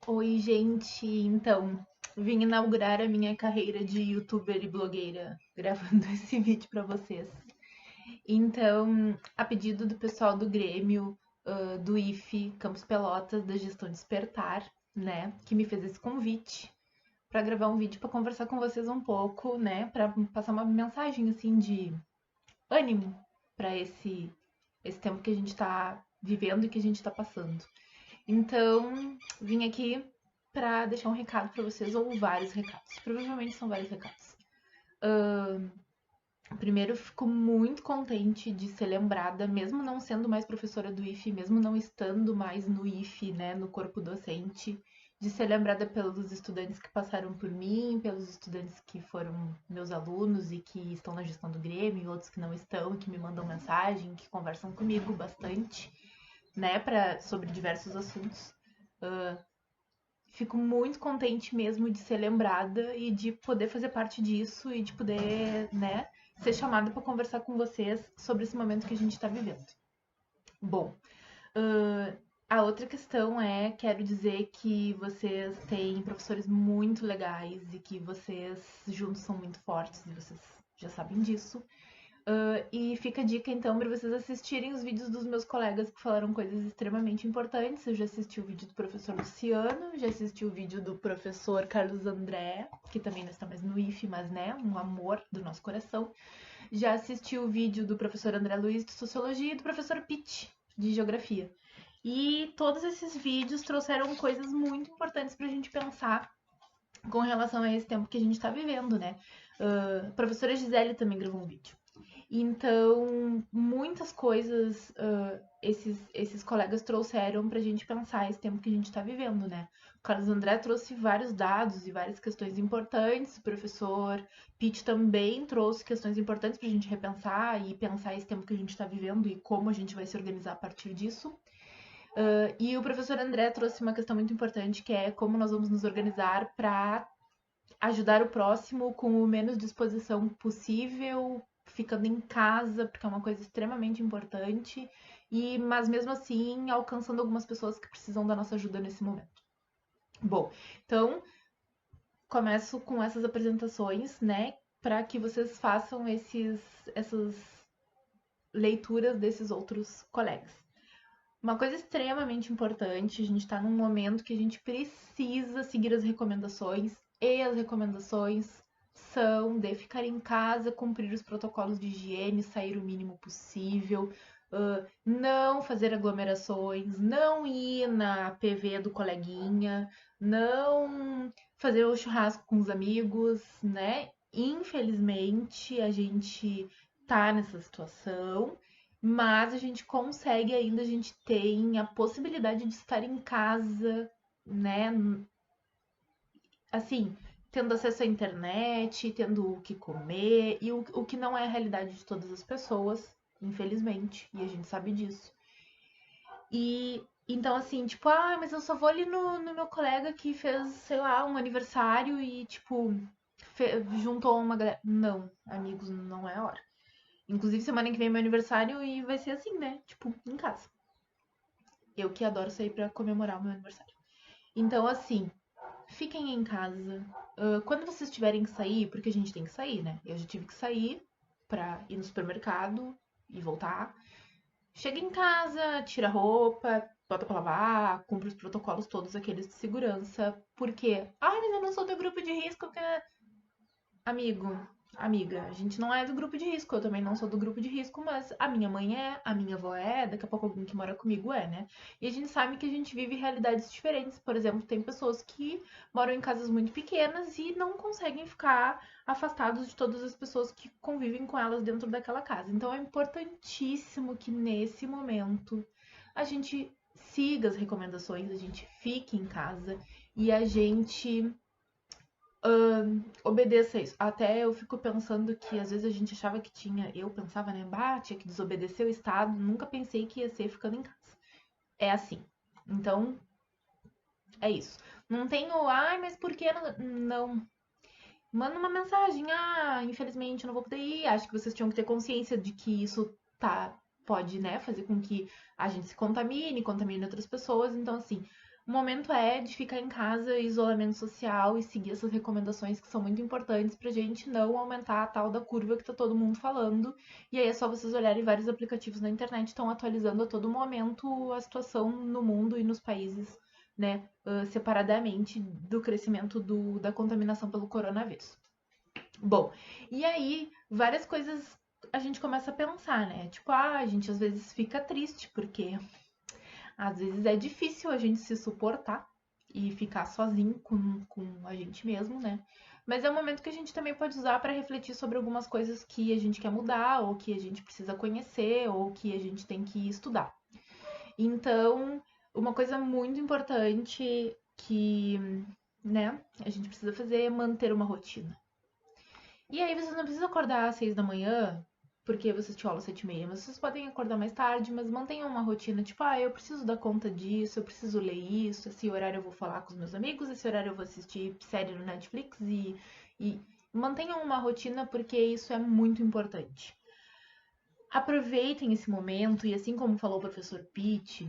Oi, gente. Então, vim inaugurar a minha carreira de youtuber e blogueira gravando esse vídeo para vocês. Então, a pedido do pessoal do Grêmio, do IFE Campos Pelotas, da Gestão Despertar, né, que me fez esse convite para gravar um vídeo para conversar com vocês um pouco, né, para passar uma mensagem assim de ânimo para esse tempo que a gente está vivendo e que a gente está passando. Então, vim aqui para deixar um recado para vocês, ou vários recados. Provavelmente são vários recados. Primeiro, fico muito contente de ser lembrada, mesmo não sendo mais professora do IFE, mesmo não estando mais no IFE, né, no corpo docente, de ser lembrada pelos estudantes que passaram por mim, pelos estudantes que foram meus alunos e que estão na gestão do Grêmio, e outros que não estão, que me mandam mensagem, que conversam comigo bastante, né, sobre diversos assuntos. Fico muito contente mesmo de ser lembrada e de poder fazer parte disso e de poder, né, ser chamada para conversar com vocês sobre esse momento que a gente está vivendo. Bom, a outra questão é, quero dizer que vocês têm professores muito legais e que vocês juntos são muito fortes e vocês já sabem disso. E fica a dica então para vocês assistirem os vídeos dos meus colegas que falaram coisas extremamente importantes. Eu já assisti o vídeo do professor Luciano, já assisti o vídeo do professor Carlos André, que também não está mais no IFE, mas né, um amor do nosso coração. Já assisti o vídeo do professor André Luiz de Sociologia e do professor Pitt de Geografia. E todos esses vídeos trouxeram coisas muito importantes para a gente pensar com relação a esse tempo que a gente está vivendo, né? A professora Gisele também gravou um vídeo. Então, muitas coisas esses colegas trouxeram para a gente pensar esse tempo que a gente está vivendo, né? O Carlos André trouxe vários dados e várias questões importantes, o professor Pitt também trouxe questões importantes para a gente repensar e pensar esse tempo que a gente está vivendo e como a gente vai se organizar a partir disso. E o professor André trouxe uma questão muito importante, que é como nós vamos nos organizar para ajudar o próximo com o menos disposição possível, ficando em casa, porque é uma coisa extremamente importante, mas mesmo assim alcançando algumas pessoas que precisam da nossa ajuda nesse momento. Bom, então começo com essas apresentações, né, para que vocês façam essas leituras desses outros colegas. Uma coisa extremamente importante, a gente está num momento que a gente precisa seguir as recomendações, e as recomendações são de ficar em casa, cumprir os protocolos de higiene, sair o mínimo possível, não fazer aglomerações, não ir na PV do coleguinha, não fazer o churrasco com os amigos, né? Infelizmente, a gente tá nessa situação, mas a gente consegue ainda, a gente tem a possibilidade de estar em casa, né? Assim, tendo acesso à internet, tendo o que comer, e o que não é a realidade de todas as pessoas, infelizmente, e a gente sabe disso. E então, assim, tipo, mas eu só vou ali no meu colega que fez, sei lá, um aniversário e, tipo, juntou uma galera. Não, amigos, não é a hora. Inclusive, semana que vem é meu aniversário e vai ser assim, né? Tipo, em casa. Eu que adoro sair pra comemorar o meu aniversário. Então, assim, fiquem em casa. Quando vocês tiverem que sair, porque a gente tem que sair, né? Eu já tive que sair pra ir no supermercado e voltar. Chega em casa, tira a roupa, bota pra lavar, cumpre os protocolos todos aqueles de segurança. Por quê? Ai, mas eu não sou do grupo de risco, que amigo, amiga, a gente não é do grupo de risco, eu também não sou do grupo de risco, mas a minha mãe é, a minha avó é, daqui a pouco alguém que mora comigo é, né? E a gente sabe que a gente vive realidades diferentes. Por exemplo, tem pessoas que moram em casas muito pequenas e não conseguem ficar afastados de todas as pessoas que convivem com elas dentro daquela casa. Então é importantíssimo que nesse momento a gente siga as recomendações, a gente fique em casa e a gente obedeça isso. Até eu fico pensando que às vezes a gente achava que tinha, eu pensava, né, tinha que desobedecer o Estado, nunca pensei que ia ser ficando em casa. É assim. Então, é isso. Não tenho, mas por que não? Não. Manda uma mensagem, infelizmente eu não vou poder ir. Acho que vocês tinham que ter consciência de que isso pode, né, fazer com que a gente se contamine outras pessoas. Então, assim, O momento é de ficar em casa, isolamento social e seguir essas recomendações que são muito importantes pra gente não aumentar a tal da curva que tá todo mundo falando. E aí é só vocês olharem vários aplicativos na internet estão atualizando a todo momento a situação no mundo e nos países, né, separadamente do crescimento da contaminação pelo coronavírus. Bom, e aí várias coisas a gente começa a pensar, né? Tipo, a gente às vezes fica triste porque às vezes é difícil a gente se suportar e ficar sozinho com a gente mesmo, né? Mas é um momento que a gente também pode usar para refletir sobre algumas coisas que a gente quer mudar, ou que a gente precisa conhecer, ou que a gente tem que estudar. Então, uma coisa muito importante que, né, a gente precisa fazer é manter uma rotina. E aí vocês não precisam acordar às 6 da manhã, porque vocês tinham aula às 7h30, mas vocês podem acordar mais tarde, mas mantenham uma rotina, tipo, eu preciso dar conta disso, eu preciso ler isso, esse horário eu vou falar com os meus amigos, esse horário eu vou assistir série no Netflix e mantenham uma rotina porque isso é muito importante. Aproveitem esse momento e assim como falou o professor Pete,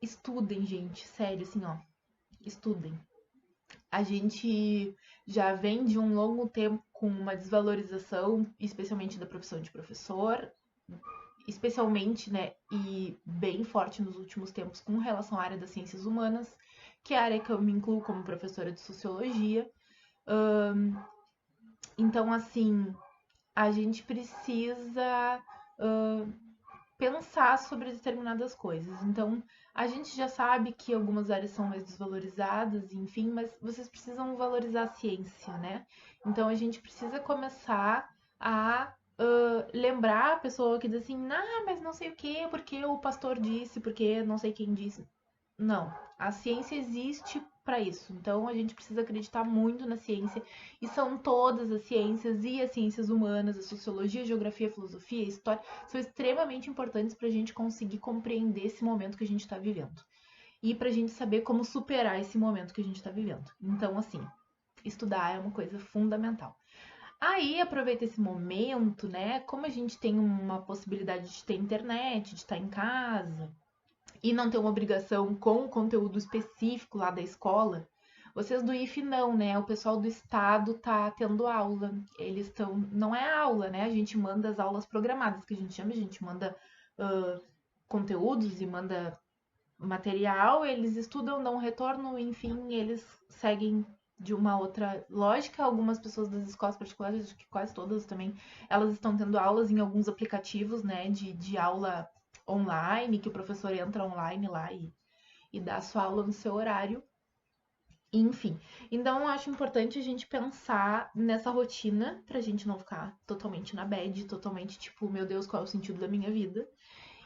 estudem, gente, sério, assim, ó, estudem. A gente já vem de um longo tempo com uma desvalorização, especialmente da profissão de professor, especialmente, né, e bem forte nos últimos tempos com relação à área das ciências humanas, que é a área que eu me incluo como professora de sociologia. Então, assim, a gente precisa pensar sobre determinadas coisas. Então, a gente já sabe que algumas áreas são mais desvalorizadas, enfim, mas vocês precisam valorizar a ciência, né? Então, a gente precisa começar a lembrar a pessoa que diz assim, mas não sei o quê, porque o pastor disse, porque não sei quem disse. Não, a ciência existe para isso. Então a gente precisa acreditar muito na ciência e são todas as ciências e as ciências humanas, a sociologia, a geografia, a filosofia, a história, são extremamente importantes para a gente conseguir compreender esse momento que a gente está vivendo e para a gente saber como superar esse momento que a gente está vivendo. Então, assim, estudar é uma coisa fundamental. Aí aproveita esse momento, né? Como a gente tem uma possibilidade de ter internet, de estar em casa, e não ter uma obrigação com o conteúdo específico lá da escola, vocês do IF não, né? O pessoal do estado tá tendo aula. Eles estão. Não é aula, né? A gente manda as aulas programadas, que a gente chama, a gente manda conteúdos e manda material, eles estudam, dão retorno, enfim, eles seguem de uma outra lógica. Algumas pessoas das escolas particulares, acho que quase todas também, elas estão tendo aulas em alguns aplicativos, né, de aula online, que o professor entra online lá e dá a sua aula no seu horário. Enfim, então eu acho importante a gente pensar nessa rotina pra gente não ficar totalmente na bad, totalmente tipo, meu Deus, qual é o sentido da minha vida?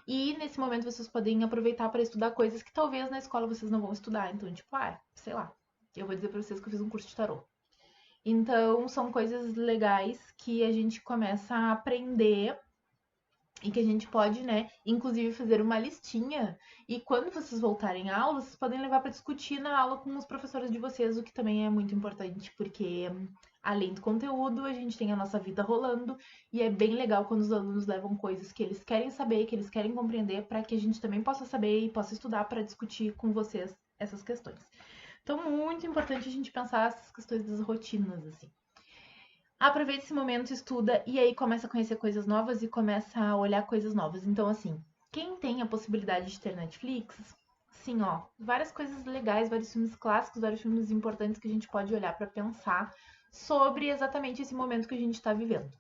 E nesse momento vocês podem aproveitar para estudar coisas que talvez na escola vocês não vão estudar. Então, tipo, sei lá, eu vou dizer pra vocês que eu fiz um curso de tarô. Então, são coisas legais que a gente começa a aprender e que a gente pode, né, inclusive fazer uma listinha. E quando vocês voltarem à aula, vocês podem levar para discutir na aula com os professores de vocês, o que também é muito importante, porque além do conteúdo, a gente tem a nossa vida rolando e é bem legal quando os alunos levam coisas que eles querem saber, que eles querem compreender, para que a gente também possa saber e possa estudar para discutir com vocês essas questões. Então, muito importante a gente pensar essas questões das rotinas, assim. Aproveita esse momento, estuda e aí começa a conhecer coisas novas e começa a olhar coisas novas. Então, assim, quem tem a possibilidade de ter Netflix, sim, ó, várias coisas legais, vários filmes clássicos, vários filmes importantes que a gente pode olhar para pensar sobre exatamente esse momento que a gente está vivendo.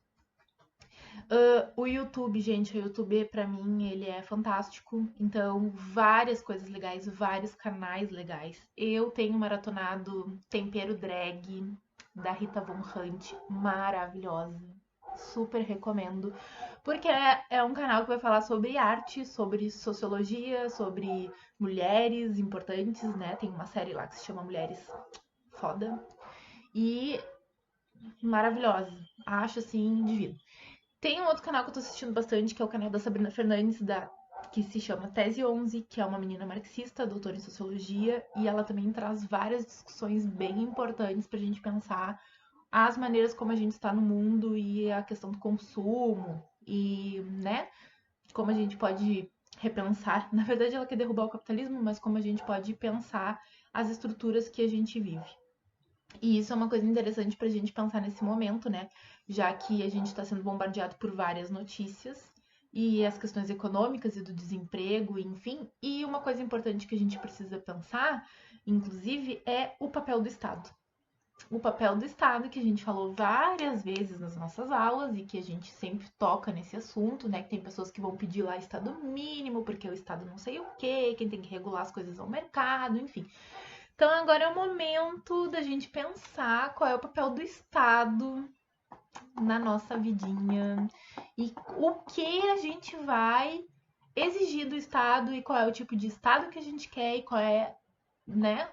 O YouTube, gente, o YouTube pra mim ele é fantástico. Então, várias coisas legais, vários canais legais. Eu tenho maratonado Tempero Drag da Rita Von Hunt, maravilhosa. Super recomendo, porque é um canal que vai falar sobre arte, sobre sociologia, sobre mulheres importantes, né? Tem uma série lá que se chama Mulheres Foda e maravilhosa. Acho assim divino. Tem um outro canal que eu tô assistindo bastante, que é o canal da Sabrina Fernandes, que se chama Tese 11, que é uma menina marxista, doutora em sociologia, e ela também traz várias discussões bem importantes pra gente pensar as maneiras como a gente está no mundo e a questão do consumo e, né, como a gente pode repensar. Na verdade, ela quer derrubar o capitalismo, mas como a gente pode pensar as estruturas que a gente vive. E isso é uma coisa interessante para a gente pensar nesse momento, né? Já que a gente está sendo bombardeado por várias notícias e as questões econômicas e do desemprego, enfim. E uma coisa importante que a gente precisa pensar, inclusive, é o papel do Estado. O papel do Estado, que a gente falou várias vezes nas nossas aulas e que a gente sempre toca nesse assunto, né? Que tem pessoas que vão pedir lá Estado mínimo, porque o Estado não sei o quê, quem tem que regular as coisas é o mercado, enfim. Então agora é o momento da gente pensar qual é o papel do Estado na nossa vidinha e o que a gente vai exigir do Estado e qual é o tipo de Estado que a gente quer e qual é, né,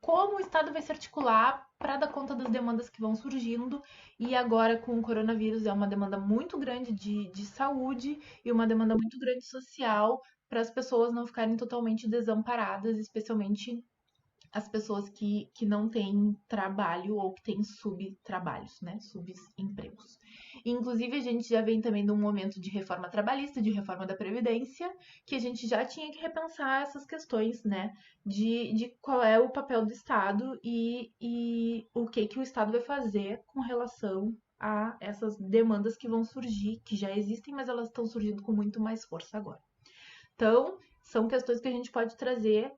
como o Estado vai se articular para dar conta das demandas que vão surgindo. E agora com o coronavírus é uma demanda muito grande de saúde e uma demanda muito grande social para as pessoas não ficarem totalmente desamparadas, especialmente as pessoas que não têm trabalho ou que têm subtrabalhos, né? Subempregos. Inclusive, a gente já vem também de um momento de reforma trabalhista, de reforma da Previdência, que a gente já tinha que repensar essas questões, né? De qual é o papel do Estado e o que o Estado vai fazer com relação a essas demandas que vão surgir, que já existem, mas elas estão surgindo com muito mais força agora. Então, são questões que a gente pode trazer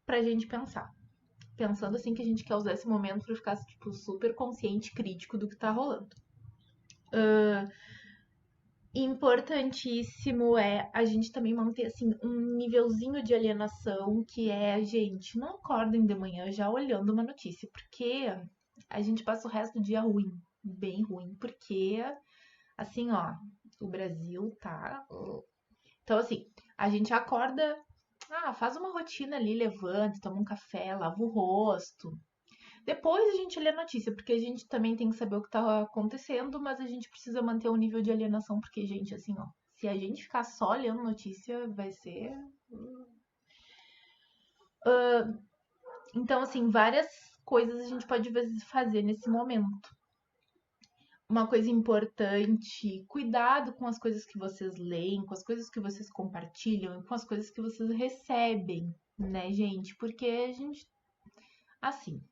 para a gente pensar pensando assim que a gente quer usar esse momento para ficar tipo super consciente, crítico do que tá rolando. Importantíssimo é a gente também manter assim um nívelzinho de alienação que é, gente, não acordem de manhã já olhando uma notícia, porque a gente passa o resto do dia ruim, bem ruim, porque assim, ó, o Brasil tá. Então, assim, a gente acorda, faz uma rotina ali, levanta, toma um café, lava o rosto, depois a gente lê a notícia, porque a gente também tem que saber o que tá acontecendo, mas a gente precisa manter um nível de alienação, porque, gente, assim, ó, se a gente ficar só lendo notícia, vai ser. Então, assim, várias coisas a gente pode fazer nesse momento. Uma coisa importante, cuidado com as coisas que vocês leem, com as coisas que vocês compartilham e com as coisas que vocês recebem, né, gente? Porque a gente, assim,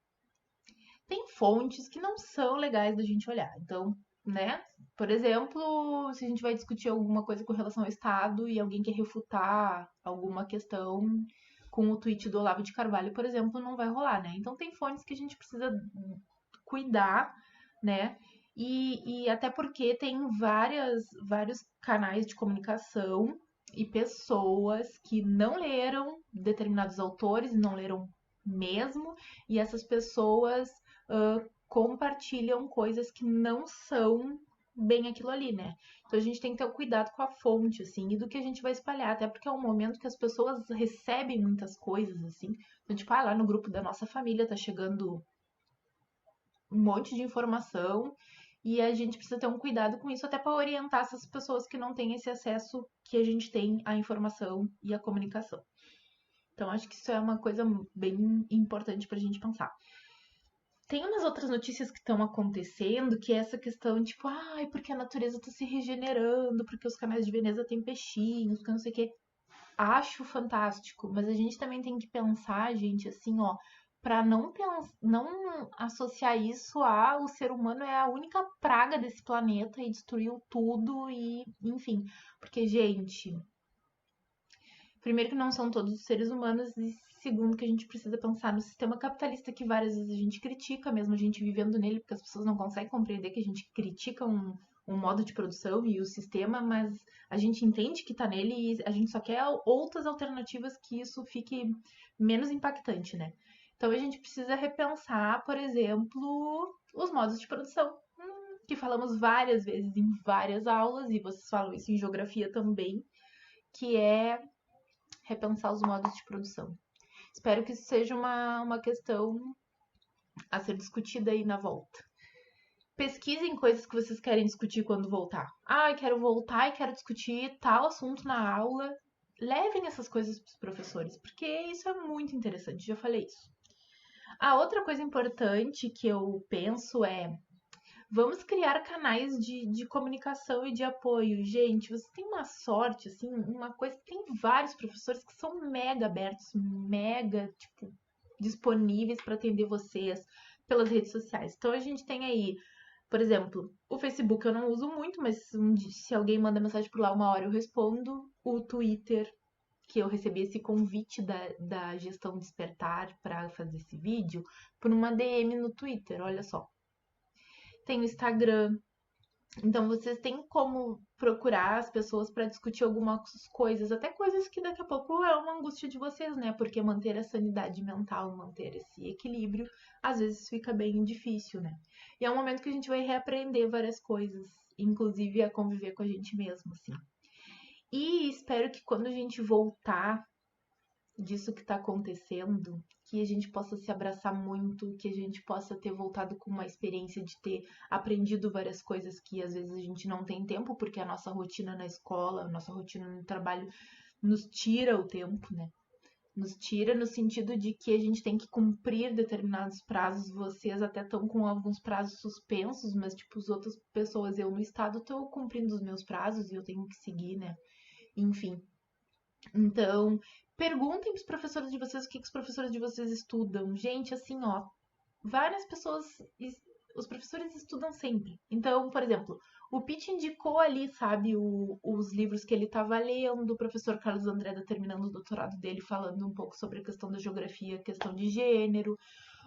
tem fontes que não são legais da gente olhar. Então, né? Por exemplo, se a gente vai discutir alguma coisa com relação ao Estado e alguém quer refutar alguma questão com o tweet do Olavo de Carvalho, por exemplo, não vai rolar, né? Então tem fontes que a gente precisa cuidar, né? E até porque tem vários canais de comunicação e pessoas que não leram determinados autores, não leram mesmo, e essas pessoas compartilham coisas que não são bem aquilo ali, né? Então a gente tem que ter cuidado com a fonte, assim, e do que a gente vai espalhar, até porque é um momento que as pessoas recebem muitas coisas, assim. Então, tipo, lá no grupo da nossa família tá chegando um monte de informação e a gente precisa ter um cuidado com isso, até para orientar essas pessoas que não têm esse acesso que a gente tem à informação e à comunicação. Então, acho que isso é uma coisa bem importante para a gente pensar. Tem umas outras notícias que estão acontecendo, que é essa questão, tipo, ai, porque a natureza está se regenerando, porque os canais de Veneza têm peixinhos, porque não sei o quê. Acho fantástico, mas a gente também tem que pensar, gente, assim, ó, para não associar isso a o ser humano é a única praga desse planeta e destruiu tudo e, enfim, porque, gente, primeiro que não são todos os seres humanos e segundo que a gente precisa pensar no sistema capitalista que várias vezes a gente critica, mesmo a gente vivendo nele, porque as pessoas não conseguem compreender que a gente critica um modo de produção e o sistema, mas a gente entende que tá nele e a gente só quer outras alternativas que isso fique menos impactante, né? Então a gente precisa repensar, por exemplo, os modos de produção, que falamos várias vezes em várias aulas, e vocês falam isso em geografia também, que é repensar os modos de produção. Espero que isso seja uma questão a ser discutida aí na volta. Pesquisem coisas que vocês querem discutir quando voltar. Ah, eu quero voltar e quero discutir tal assunto na aula. Levem essas coisas para os professores, porque isso é muito interessante, já falei isso. A outra coisa importante que eu penso é Vamos criar canais de comunicação e de apoio. Gente, você tem uma sorte, assim, uma coisa, tem vários professores que são mega abertos, mega, tipo, disponíveis para atender vocês pelas redes sociais. Então a gente tem aí, por exemplo, o Facebook eu não uso muito, mas se alguém manda mensagem por lá uma hora eu respondo. O Twitter, que eu recebi esse convite da gestão Despertar para fazer esse vídeo, por uma DM no Twitter, olha só. Tem o Instagram. Então vocês têm como procurar as pessoas para discutir algumas coisas, até coisas que daqui a pouco é uma angústia de vocês, né? Porque manter a sanidade mental, manter esse equilíbrio, às vezes fica bem difícil, né? E é um momento que a gente vai reaprender várias coisas, inclusive a conviver com a gente mesmo, assim. E espero que quando a gente voltar disso que está acontecendo, que a gente possa se abraçar muito, que a gente possa ter voltado com uma experiência de ter aprendido várias coisas que às vezes a gente não tem tempo, porque a nossa rotina na escola, a nossa rotina no trabalho nos tira o tempo, né? Nos tira no sentido de que a gente tem que cumprir determinados prazos. Vocês até estão com alguns prazos suspensos, mas tipo, as outras pessoas, eu no estado, estou cumprindo os meus prazos e eu tenho que seguir, né? Enfim, então, perguntem para os professores de vocês o que os professores de vocês estudam. Gente, assim, ó, várias pessoas, os professores estudam sempre. Então, por exemplo, o Pete indicou ali, sabe, os livros que ele estava lendo, o professor Carlos André tá terminando o doutorado dele falando um pouco sobre a questão da geografia, a questão de gênero.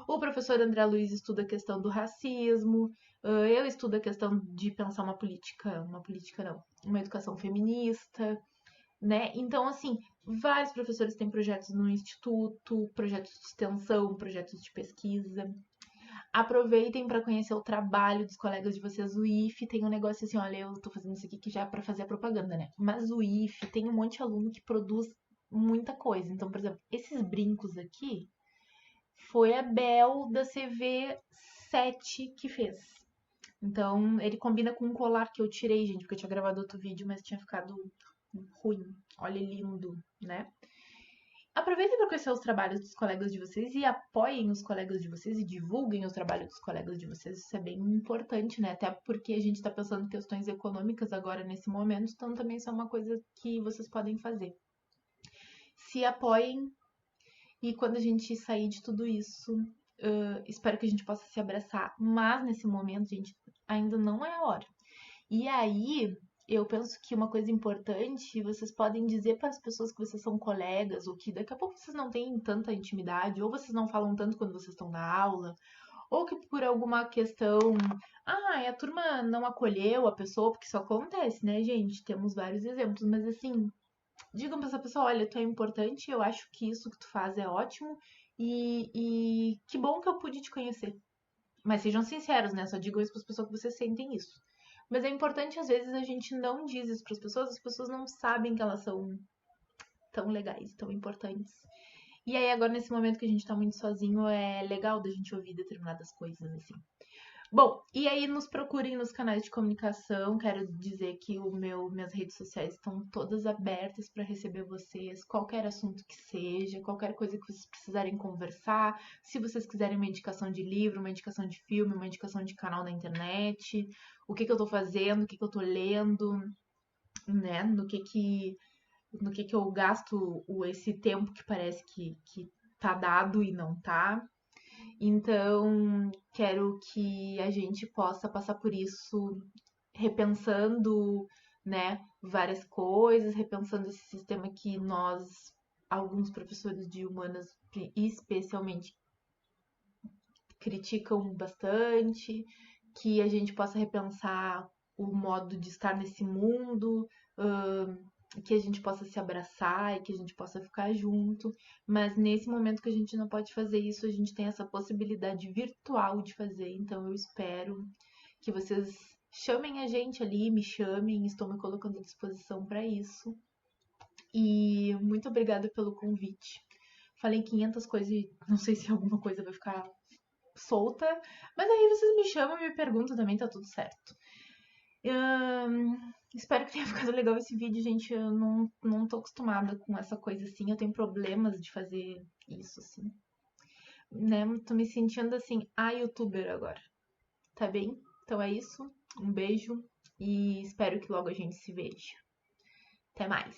O professor André Luiz estuda a questão do racismo. Eu estudo a questão de pensar uma política não, uma educação feminista, né? Então, assim, vários professores têm projetos no instituto, projetos de extensão, projetos de pesquisa. Aproveitem para conhecer o trabalho dos colegas de vocês. O IF tem um negócio assim, olha, eu tô fazendo isso aqui que já é para fazer a propaganda, né? Mas o IF tem um monte de aluno que produz muita coisa. Então, por exemplo, esses brincos aqui foi a Bel da CV7 que fez. Então, ele combina com um colar que eu tirei, gente, porque eu tinha gravado outro vídeo, mas tinha ficado ruim. Olha, lindo, né? Aproveitem para conhecer os trabalhos dos colegas de vocês e apoiem os colegas de vocês e divulguem o trabalho dos colegas de vocês. Isso é bem importante, né? Até porque a gente está pensando em questões econômicas agora nesse momento, então também isso é uma coisa que vocês podem fazer. Se apoiem e quando a gente sair de tudo isso, espero que a gente possa se abraçar. Mas nesse momento, gente, ainda não é a hora. E aí, eu penso que uma coisa importante, vocês podem dizer para as pessoas que vocês são colegas, ou que daqui a pouco vocês não têm tanta intimidade, ou vocês não falam tanto quando vocês estão na aula, ou que por alguma questão, a turma não acolheu a pessoa, porque isso acontece, né, gente? Temos vários exemplos, mas assim, digam para essa pessoa, olha, tu é importante, eu acho que isso que tu faz é ótimo, e que bom que eu pude te conhecer. Mas sejam sinceros, né? Só digam isso para as pessoas que vocês sentem isso. Mas é importante, às vezes, a gente não diz isso para as pessoas não sabem que elas são tão legais, tão importantes. E aí, agora, nesse momento que a gente tá muito sozinho, é legal da gente ouvir determinadas coisas, assim. Bom, e aí nos procurem nos canais de comunicação. Quero dizer que minhas redes sociais estão todas abertas para receber vocês, qualquer assunto que seja, qualquer coisa que vocês precisarem conversar. Se vocês quiserem uma indicação de livro, uma indicação de filme, uma indicação de canal na internet, o que eu tô fazendo, o que eu tô lendo, né? No que eu gasto esse tempo que parece que tá dado e não tá. Então, quero que a gente possa passar por isso repensando, né, várias coisas, repensando esse sistema que nós, alguns professores de humanas, especialmente, criticam bastante, que a gente possa repensar o modo de estar nesse mundo, que a gente possa se abraçar e que a gente possa ficar junto, mas nesse momento que a gente não pode fazer isso, a gente tem essa possibilidade virtual de fazer, então eu espero que vocês chamem a gente ali, me chamem, estou me colocando à disposição para isso. E muito obrigada pelo convite. Falei 500 coisas e não sei se alguma coisa vai ficar solta, mas aí vocês me chamam e me perguntam também, tá tudo certo. Espero que tenha ficado legal esse vídeo, gente. Eu não tô acostumada com essa coisa assim. Eu tenho problemas de fazer isso, assim. Né? Tô me sentindo assim, a youtuber agora. Tá bem? Então é isso. Um beijo e espero que logo a gente se veja. Até mais!